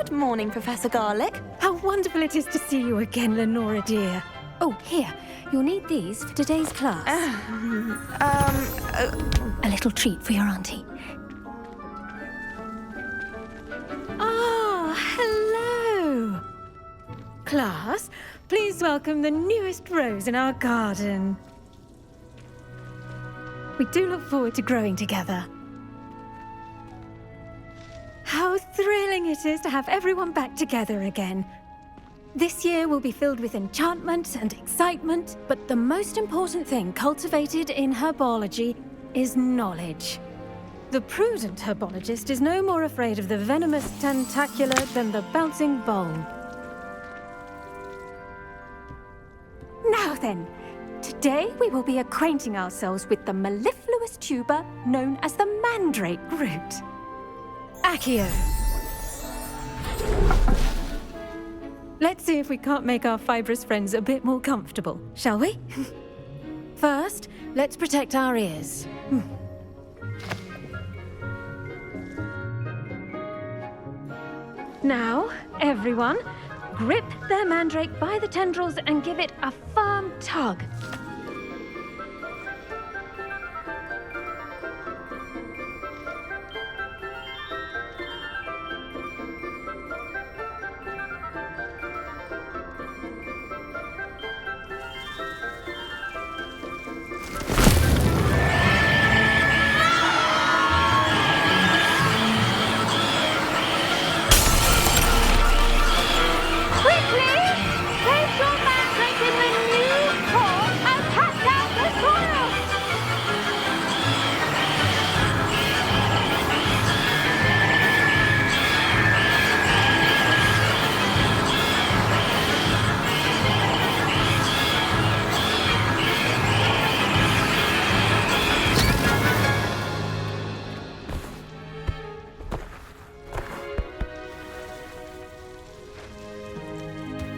Good morning, Professor Garlic. How wonderful it is to see you again, Lenora dear. Oh, here. You'll need these for today's class. A little treat for your auntie. Ah, hello. Class, please welcome the newest rose in our garden. We do look forward to growing together. How thrilling it is to have everyone back together again. This year will be filled with enchantment and excitement, but the most important thing cultivated in herbology is knowledge. The prudent herbologist is no more afraid of the venomous tentacula than the bouncing bowl. Now then, today we will be acquainting ourselves with the mellifluous tuber known as the mandrake root. Accio. Let's see if we can't make our fibrous friends a bit more comfortable, shall we? First, let's protect our ears. Now, everyone, grip their mandrake by the tendrils and give it a firm tug.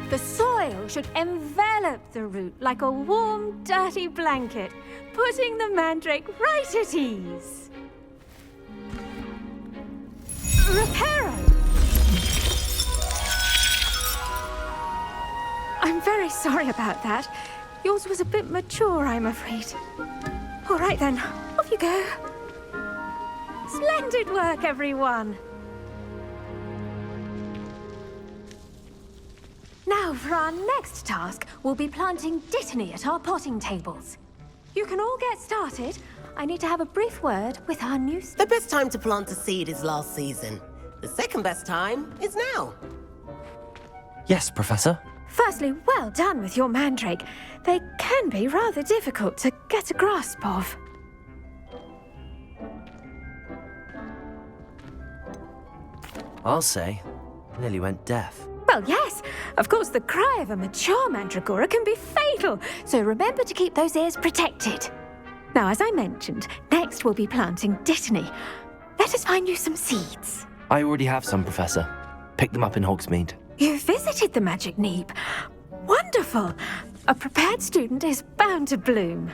The soil should envelop the root like a warm, dirty blanket, putting the mandrake right at ease. Reparo! I'm very sorry about that. Yours was a bit mature, I'm afraid. All right then, off you go. Splendid work, everyone. Now, for our next task, we'll be planting dittany at our potting tables. You can all get started. I need to have a brief word with our new... The best time to plant a seed is last season. The second best time is now. Yes, Professor. Firstly, well done with your mandrake. They can be rather difficult to get a grasp of. I'll say, nearly went deaf. Well, yes. Of course, the cry of a mature mandragora can be fatal, so remember to keep those ears protected. Now, as I mentioned, next we'll be planting dittany. Let us find you some seeds. I already have some, Professor. Picked them up in Hogsmeade. You visited the Magic Neep. Wonderful. A prepared student is bound to bloom.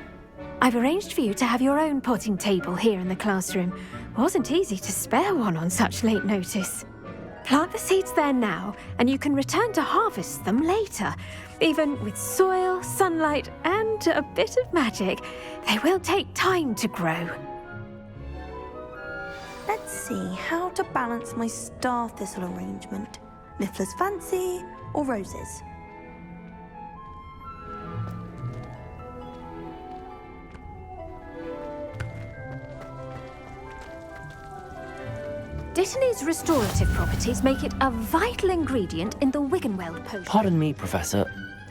I've arranged for you to have your own potting table here in the classroom. Wasn't easy to spare one on such late notice. Plant the seeds there now, and you can return to harvest them later. Even with soil, sunlight, and a bit of magic, they will take time to grow. Let's see how to balance my star thistle arrangement. Niffler's Fancy or roses? Dittany's restorative properties make it a vital ingredient in the Wiggenweld potion. Pardon me, Professor.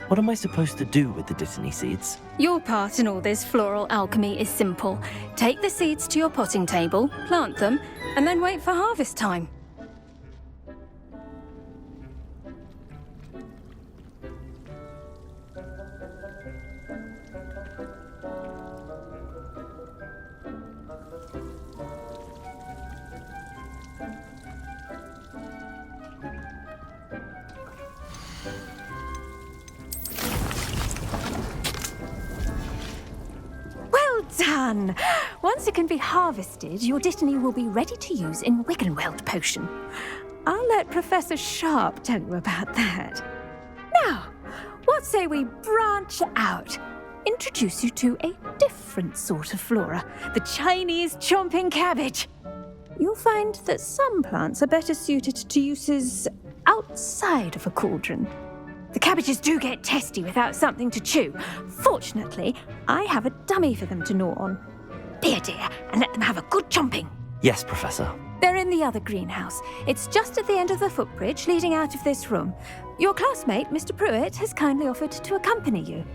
What am I supposed to do with the dittany seeds? Your part in all this floral alchemy is simple. Take the seeds to your potting table, plant them, and then wait for harvest time. Done! Once it can be harvested, your dittany will be ready to use in Wiggenweld potion. I'll let Professor Sharp tell you about that. Now, what say we branch out? Introduce you to a different sort of flora, the Chinese chomping cabbage. You'll find that some plants are better suited to uses outside of a cauldron. The cabbages do get testy without something to chew. Fortunately, I have a dummy for them to gnaw on. Be a dear and let them have a good chomping. Yes, Professor. They're in the other greenhouse. It's just at the end of the footbridge leading out of this room. Your classmate, Mr. Pruitt, has kindly offered to accompany you.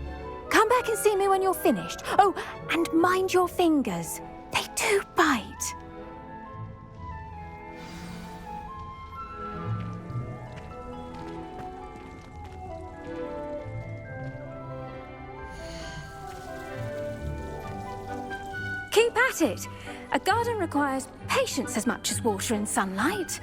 Come back and see me when you're finished. Oh, and mind your fingers. They do bite. Keep at it. A garden requires patience as much as water and sunlight.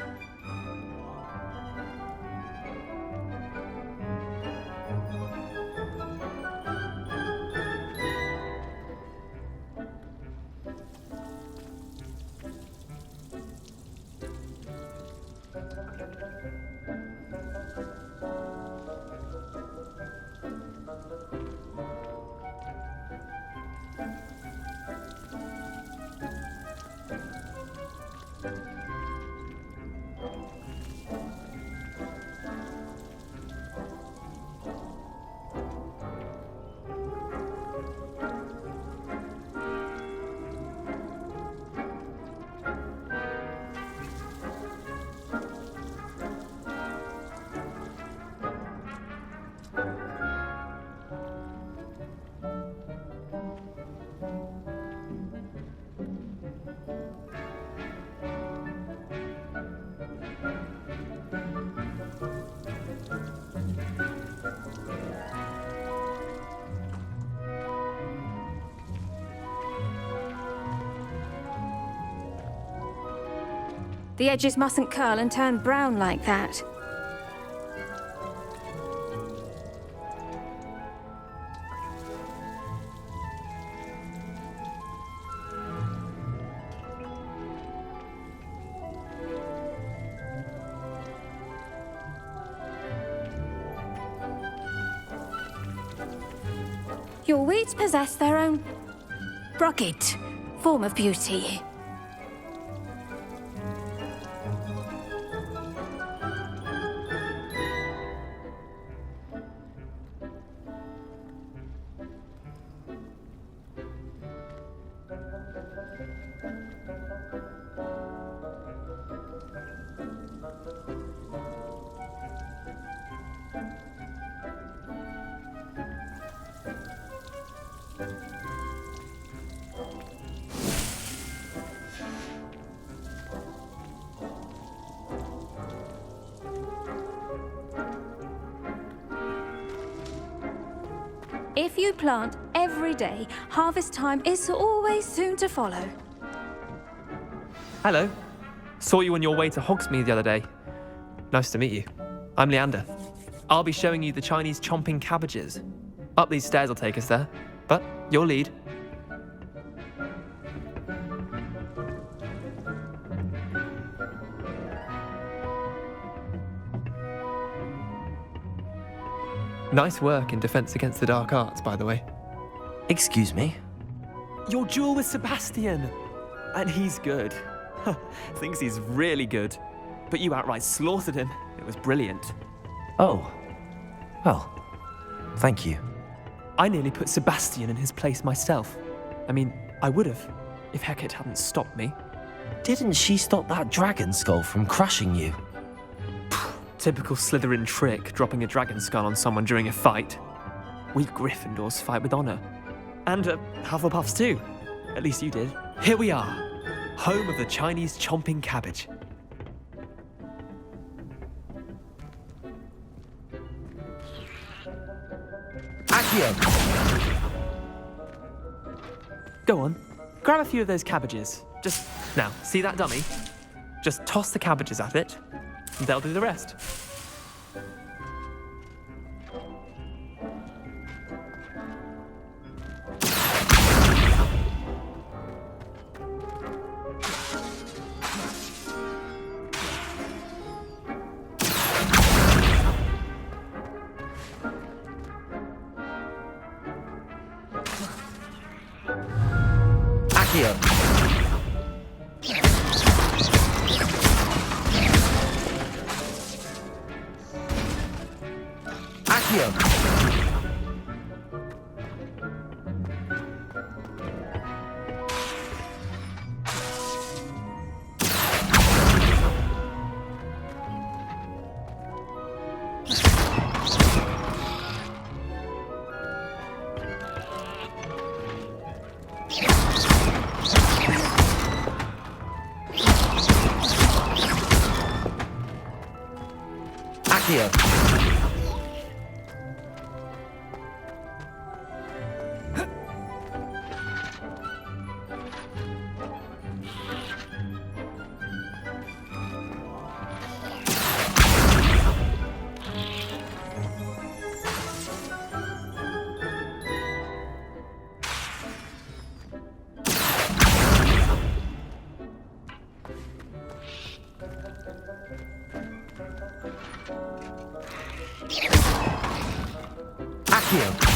The edges mustn't curl and turn brown like that. Your weeds possess their own rugged form of beauty. If you plant every day, harvest time is always soon to follow. Hello. Saw you on your way to Hogsmeade the other day. Nice to meet you. I'm Leander. I'll be showing you the Chinese chomping cabbages. Up these stairs will take us there, but your lead. Nice work in Defense Against the Dark Arts, by the way. Excuse me? Your duel with Sebastian! And he's good. Thinks he's really good. But you outright slaughtered him. It was brilliant. Oh. Well, thank you. I nearly put Sebastian in his place myself. I mean, I would have, if Hecate hadn't stopped me. Didn't she stop that dragon skull from crushing you? Typical Slytherin trick, dropping a dragon skull on someone during a fight. We Gryffindors fight with honor. And Hufflepuffs too. At least you did. Here we are, home of the Chinese chomping cabbage. Accio! Go on, grab a few of those cabbages. Just, now, see that dummy? Just toss the cabbages at it, and they'll do the rest. Accio. Accio. Accio.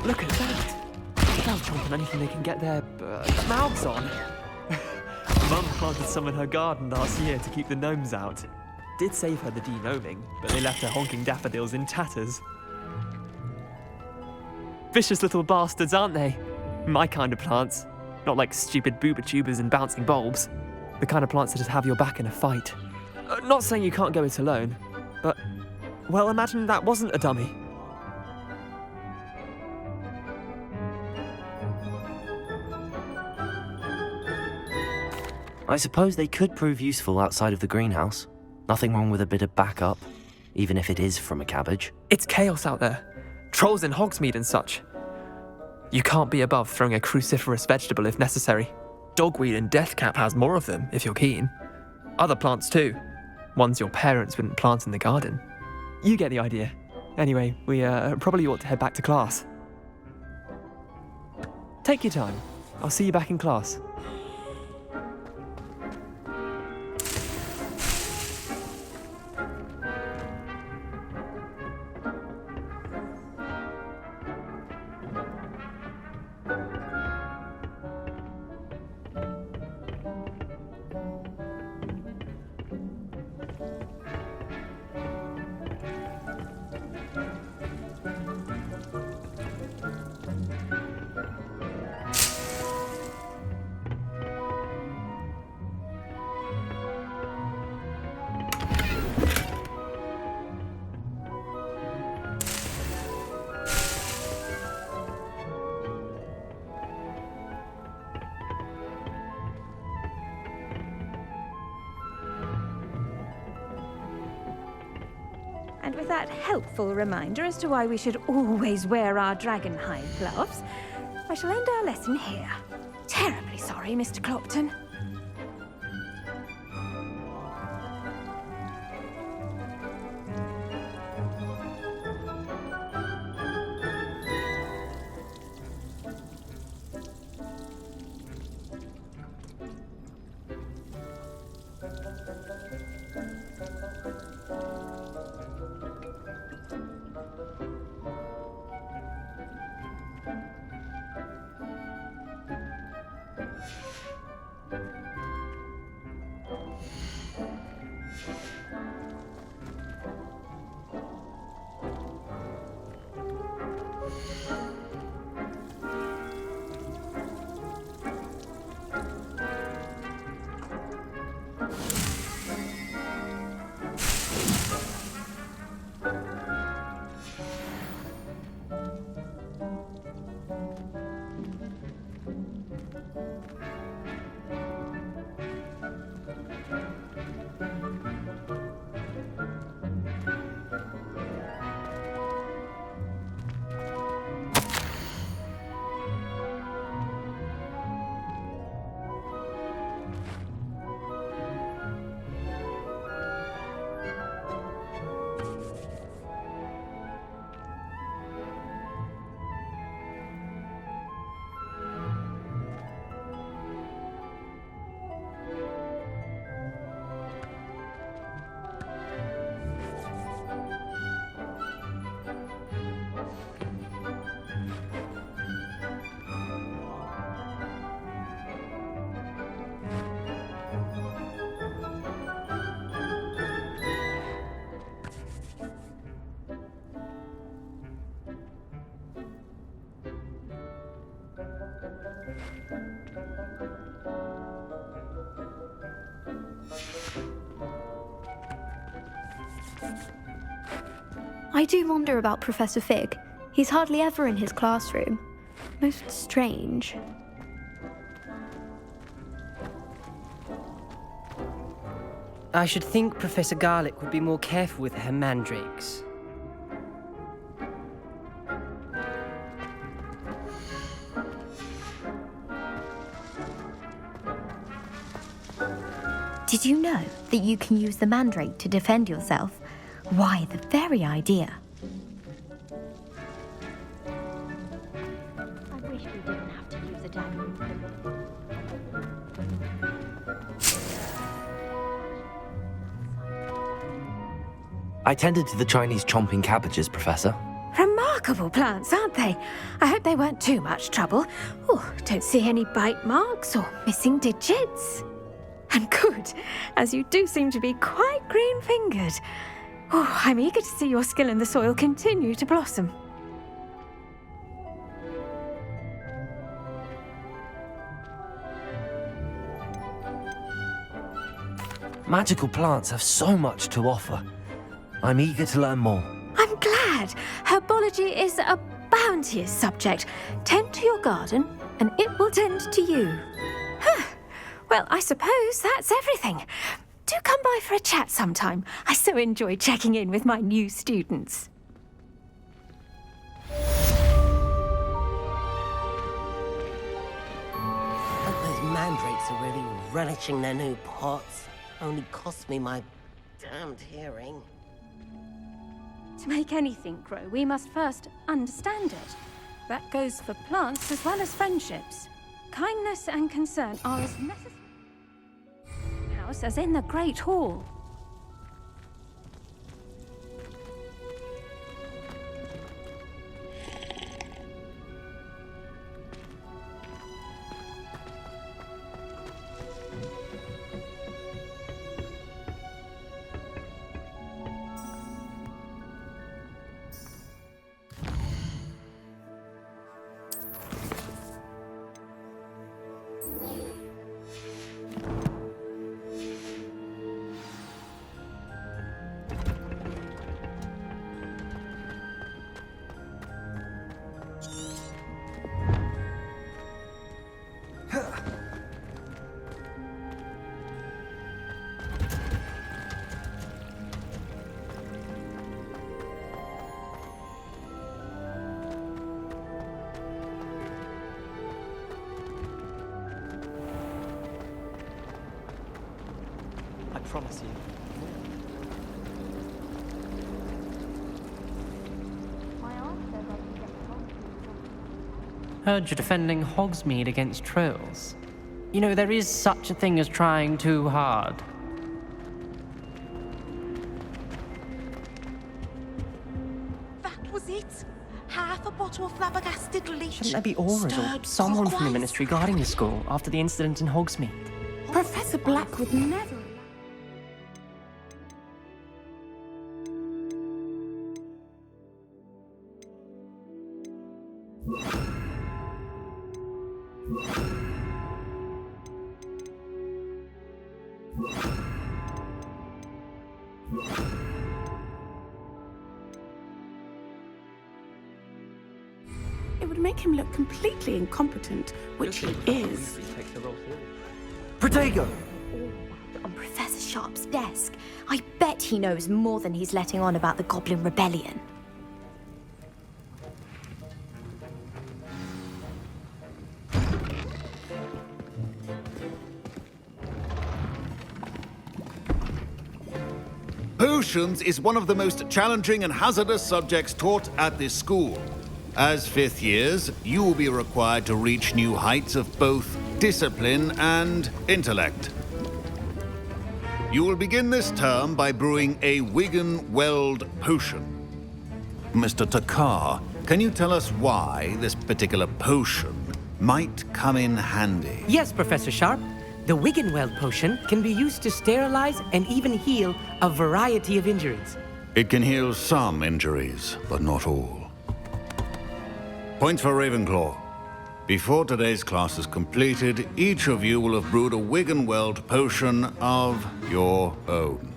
Look at that! They'll chomp on anything they can get their mouths on. Mum planted some in her garden last year to keep the gnomes out. Did save her the de-gnoming, but they left her honking daffodils in tatters. Vicious little bastards, aren't they? My kind of plants. Not like stupid booba tubers and bouncing bulbs. The kind of plants that just have your back in a fight. Not saying you can't go it alone, but, well, imagine that wasn't a dummy. I suppose they could prove useful outside of the greenhouse. Nothing wrong with a bit of backup, even if it is from a cabbage. It's chaos out there. Trolls in Hogsmeade and such. You can't be above throwing a cruciferous vegetable if necessary. Dogweed and deathcap has more of them, if you're keen. Other plants too. Ones your parents wouldn't plant in the garden. You get the idea. Anyway, we probably ought to head back to class. Take your time. I'll see you back in class. And with that helpful reminder as to why we should always wear our dragonhide gloves, I shall end our lesson here. Terribly sorry, Mr. Clopton. I do wonder about Professor Fig. He's hardly ever in his classroom. Most strange. I should think Professor Garlick would be more careful with her mandrakes. Did you know that you can use the mandrake to defend yourself? Why, the very idea. I wish we didn't have to use a dagger. I tended to the Chinese chomping cabbages, Professor. Remarkable plants, aren't they? I hope they weren't too much trouble. Oh, don't see any bite marks or missing digits. And good, as you do seem to be quite green-fingered. Oh, I'm eager to see your skill in the soil continue to blossom. Magical plants have so much to offer. I'm eager to learn more. I'm glad. Herbology is a bounteous subject. Tend to your garden, and it will tend to you. Huh. Well, I suppose that's everything. Do come by for a chat sometime. I so enjoy checking in with my new students. Hope those mandrakes are really relishing their new pots. Only cost me my damned hearing. To make anything grow, we must first understand it. That goes for plants as well as friendships. Kindness and concern are as necessary in the house as in the Great Hall. I promise you. Heard you're defending Hogsmeade against trolls. You know, there is such a thing as trying too hard. That was it. Half a bottle of flabbergasted leech. Shouldn't there be auras or stirred someone from the clockwise. Ministry guarding the school after the incident in Hogsmeade? Professor Black would never. It would make him look completely incompetent, which he is. Protego! On Professor Sharp's desk. I bet he knows more than he's letting on about the Goblin Rebellion. Potions is one of the most challenging and hazardous subjects taught at this school. As fifth years, you will be required to reach new heights of both discipline and intellect. You will begin this term by brewing a Wigan Weld potion. Mr. Takar, can you tell us why this particular potion might come in handy? Yes, Professor Sharp. The Wiggenweld potion can be used to sterilize and even heal a variety of injuries. It can heal some injuries, but not all. Points for Ravenclaw. Before today's class is completed, each of you will have brewed a Wiggenweld potion of your own.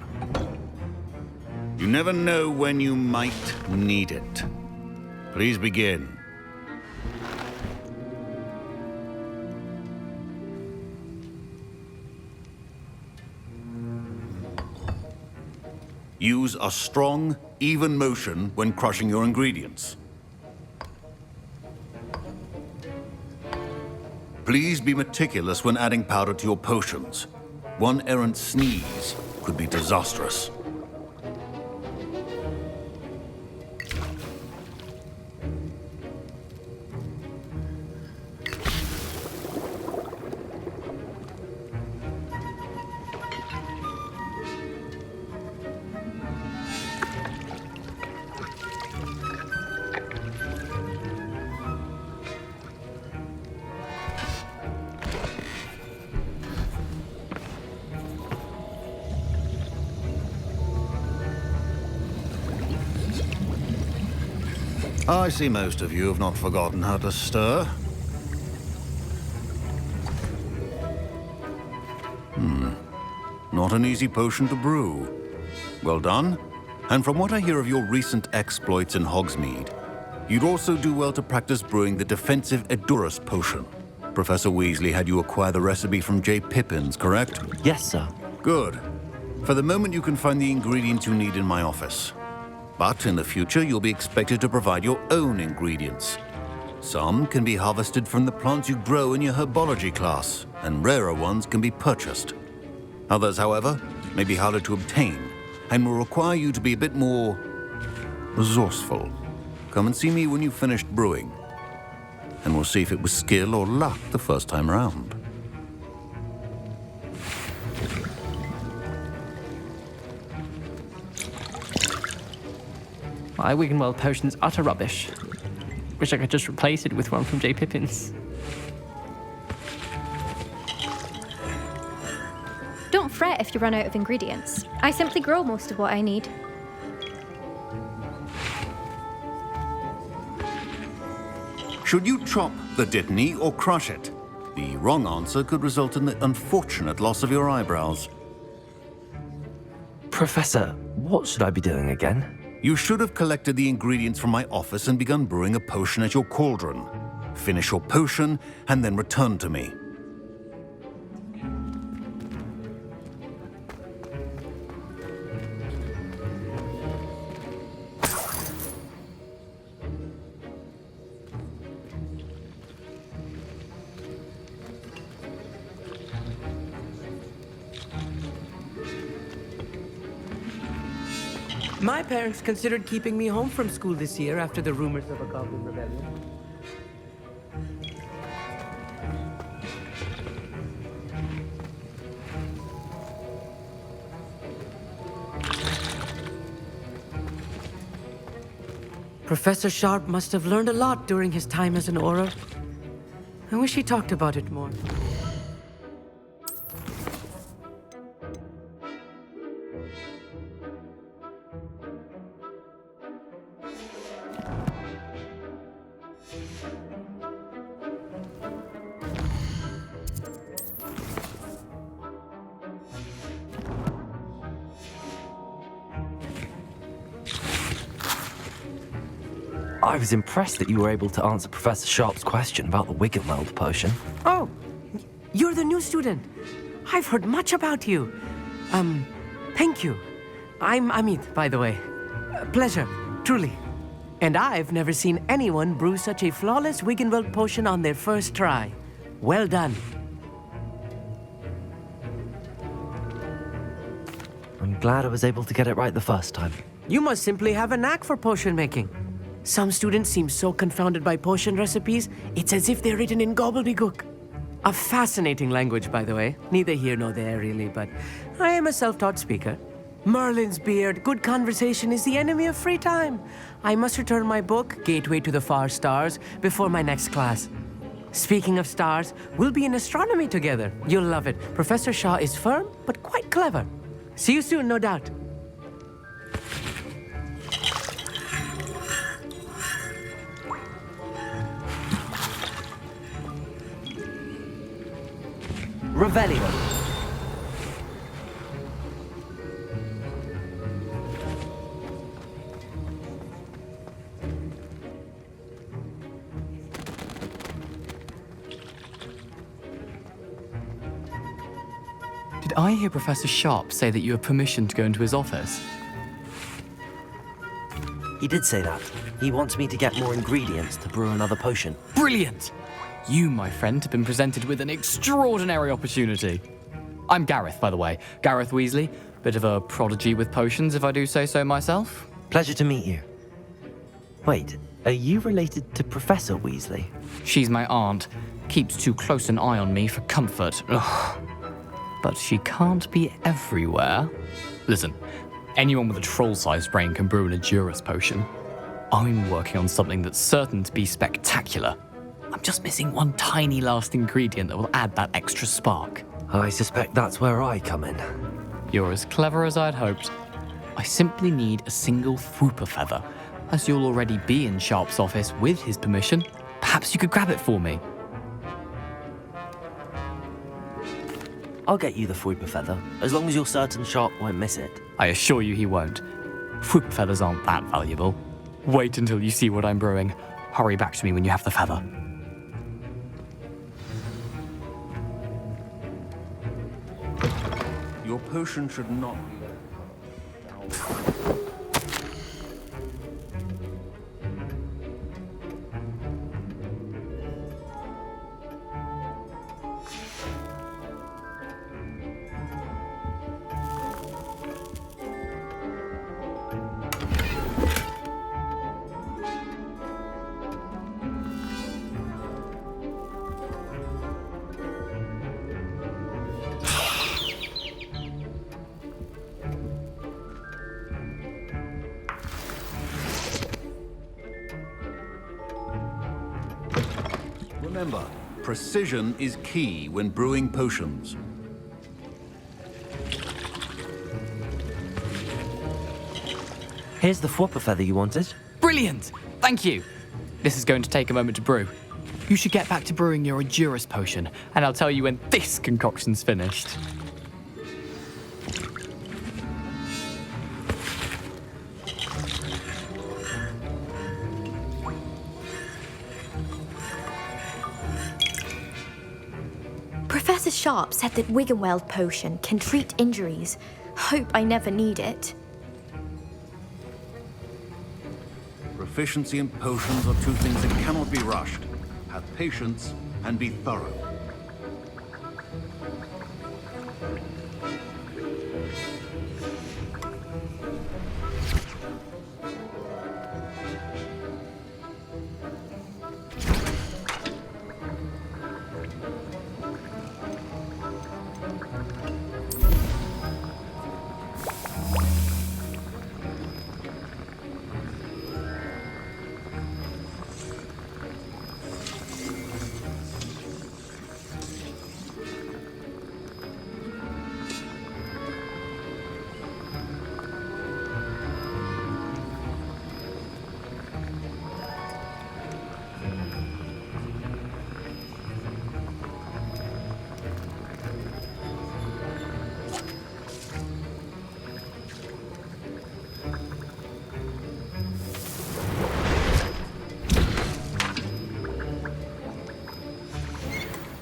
You never know when you might need it. Please begin. Use a strong, even motion when crushing your ingredients. Please be meticulous when adding powder to your potions. One errant sneeze could be disastrous. I see most of you have not forgotten how to stir. Not an easy potion to brew. Well done. And from what I hear of your recent exploits in Hogsmeade, you'd also do well to practice brewing the defensive Edurus potion. Professor Weasley had you acquire the recipe from J. Pippin's, correct? Yes, sir. Good. For the moment, you can find the ingredients you need in my office. But in the future, you'll be expected to provide your own ingredients. Some can be harvested from the plants you grow in your herbology class, and rarer ones can be purchased. Others, however, may be harder to obtain, and will require you to be a bit more resourceful. Come and see me when you've finished brewing, and we'll see if it was skill or luck the first time around. My Wiggenweld potion's utter rubbish. Wish I could just replace it with one from J. Pippin's. Don't fret if you run out of ingredients. I simply grow most of what I need. Should you chop the Dittany or crush it? The wrong answer could result in the unfortunate loss of your eyebrows. Professor, what should I be doing again? You should have collected the ingredients from my office and begun brewing a potion at your cauldron. Finish your potion and then return to me. My parents considered keeping me home from school this year after the rumors of a goblin rebellion. Professor Sharp must have learned a lot during his time as an Auror. I wish he talked about it more. I was impressed that you were able to answer Professor Sharp's question about the Wiggenweld potion. Oh, you're the new student. I've heard much about you. Thank you. I'm Amit, by the way. Pleasure, truly. And I've never seen anyone brew such a flawless Wiggenweld potion on their first try. Well done. I'm glad I was able to get it right the first time. You must simply have a knack for potion making. Some students seem so confounded by potion recipes, it's as if they're written in gobbledygook. A fascinating language, by the way. Neither here nor there, really, but I am a self-taught speaker. Merlin's beard, good conversation is the enemy of free time. I must return my book, Gateway to the Far Stars, before my next class. Speaking of stars, we'll be in astronomy together. You'll love it. Professor Shaw is firm, but quite clever. See you soon, no doubt. Revelio. Did I hear Professor Sharp say that you have permission to go into his office? He did say that. He wants me to get more ingredients to brew another potion. Brilliant! You, my friend, have been presented with an extraordinary opportunity. I'm Gareth, by the way. Gareth Weasley. Bit of a prodigy with potions, if I do say so myself. Pleasure to meet you. Wait, are you related to Professor Weasley? She's my aunt. Keeps too close an eye on me for comfort. Ugh. But she can't be everywhere. Listen, anyone with a troll-sized brain can brew an Edurus potion. I'm working on something that's certain to be spectacular. I'm just missing one tiny last ingredient that will add that extra spark. I suspect that's where I come in. You're as clever as I'd hoped. I simply need a single Fwooper feather. As you'll already be in Sharp's office with his permission, perhaps you could grab it for me. I'll get you the Fwooper feather, as long as you're certain Sharp won't miss it. I assure you he won't. Fwooper feathers aren't that valuable. Wait until you see what I'm brewing. Hurry back to me when you have the feather. Your potion should not be Remember, precision is key when brewing potions. Here's the Fwooper feather you wanted. Brilliant! Thank you! This is going to take a moment to brew. You should get back to brewing your Edurus potion, and I'll tell you when this concoction's finished. Professor Sharp said that Wiggenweld potion can treat injuries. Hope I never need it. Proficiency in potions are two things that cannot be rushed. Have patience and be thorough.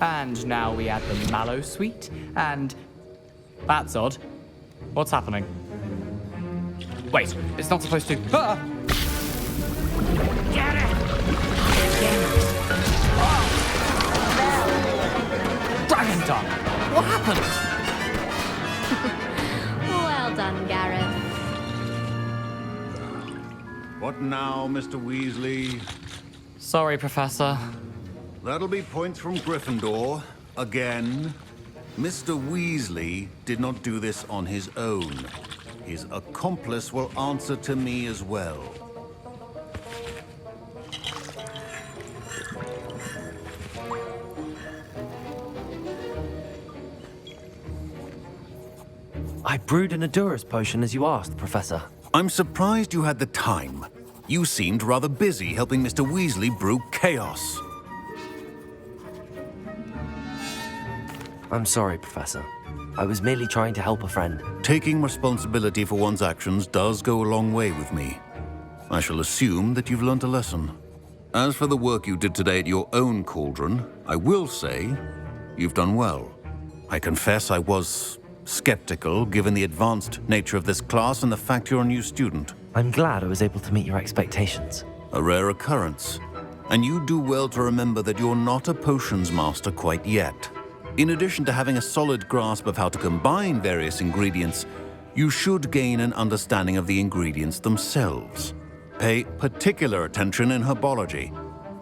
And now we add the mallow sweet, and... That's odd. What's happening? Wait, it's not supposed to... Ah! Get it! Dragon Dog! What happened? Well done, Gareth. What now, Mr. Weasley? Sorry, Professor. That'll be points from Gryffindor. Again. Mr. Weasley did not do this on his own. His accomplice will answer to me as well. I brewed an Edurus potion as you asked, Professor. I'm surprised you had the time. You seemed rather busy helping Mr. Weasley brew chaos. I'm sorry, Professor. I was merely trying to help a friend. Taking responsibility for one's actions does go a long way with me. I shall assume that you've learnt a lesson. As for the work you did today at your own cauldron, I will say you've done well. I confess I was skeptical given the advanced nature of this class and the fact you're a new student. I'm glad I was able to meet your expectations. A rare occurrence. And you do well to remember that you're not a potions master quite yet. In addition to having a solid grasp of how to combine various ingredients, you should gain an understanding of the ingredients themselves. Pay particular attention in herbology.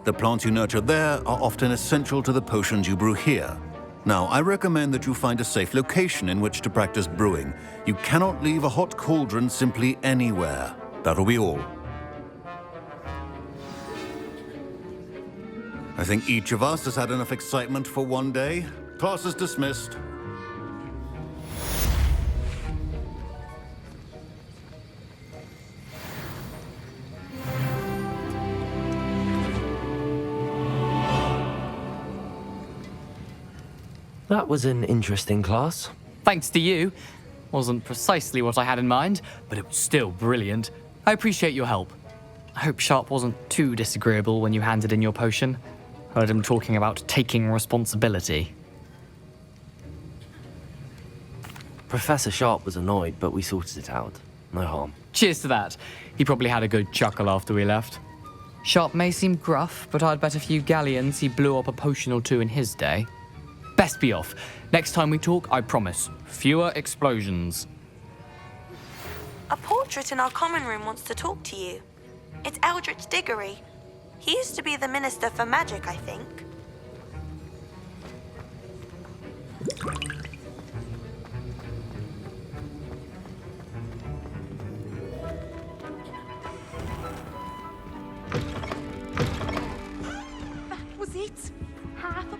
The plants you nurture there are often essential to the potions you brew here. Now, I recommend that you find a safe location in which to practice brewing. You cannot leave a hot cauldron simply anywhere. That'll be all. I think each of us has had enough excitement for one day. Class is dismissed. That was an interesting class. Thanks to you. Wasn't precisely what I had in mind, but it was still brilliant. I appreciate your help. I hope Sharp wasn't too disagreeable when you handed in your potion. Heard him talking about taking responsibility. Professor Sharp was annoyed, but we sorted it out. No harm. Cheers to that. He probably had a good chuckle after we left. Sharp may seem gruff, but I'd bet a few galleons he blew up a potion or two in his day. Best be off. Next time we talk, I promise, fewer explosions. A portrait in our common room wants to talk to you. It's Eldritch Diggory. He used to be the Minister for Magic, I think. That was it. Half a...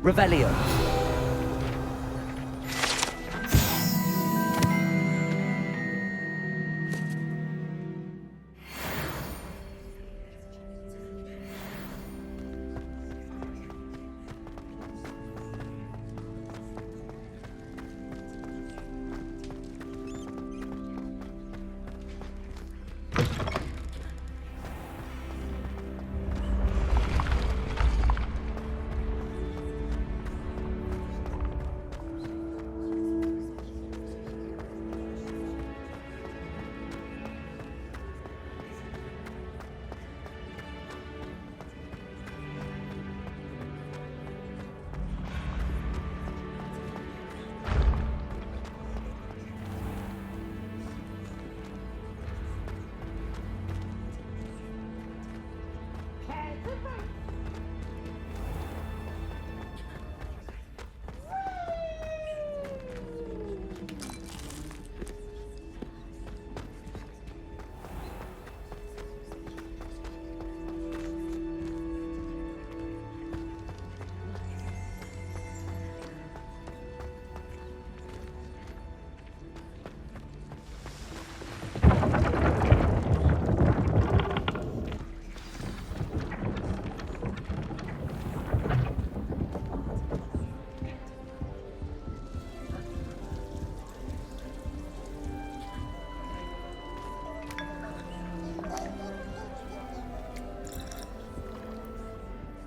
Revelio.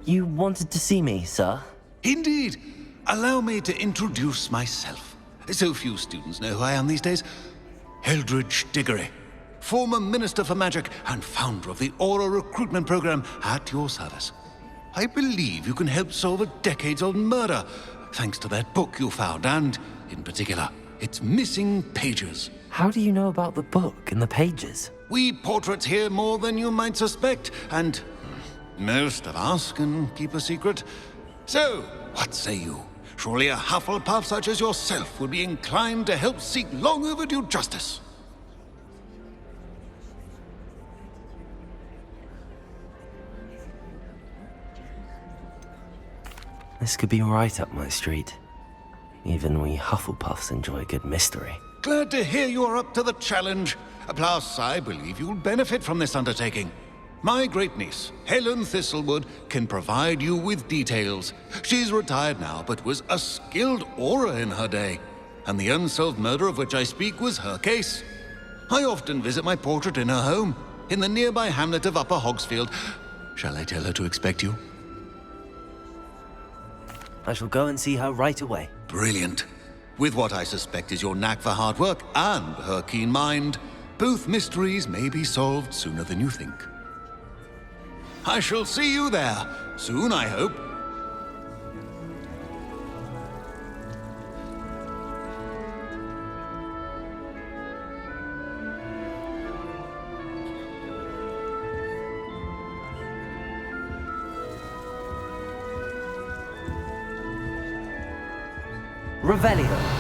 You wanted to see me, sir? Indeed. Allow me to introduce myself. So few students know who I am these days. Eldritch Diggory, former Minister for Magic and founder of the Aura Recruitment Program, at your service. I believe you can help solve a decades-old murder, thanks to that book you found, and, in particular, its missing pages. How do you know about the book and the pages? We portraits hear more than you might suspect, and most of us can keep a secret. So, what say you? Surely a Hufflepuff such as yourself would be inclined to help seek long overdue justice. This could be right up my street. Even we Hufflepuffs enjoy a good mystery. Glad to hear you are up to the challenge. Plus, I believe you'll benefit from this undertaking. My great-niece, Helen Thistlewood, can provide you with details. She's retired now, but was a skilled aura in her day. And the unsolved murder of which I speak was her case. I often visit my portrait in her home, in the nearby hamlet of Upper Hogsfield. Shall I tell her to expect you? I shall go and see her right away. Brilliant. With what I suspect is your knack for hard work and her keen mind, both mysteries may be solved sooner than you think. I shall see you there, soon I hope. Revelio.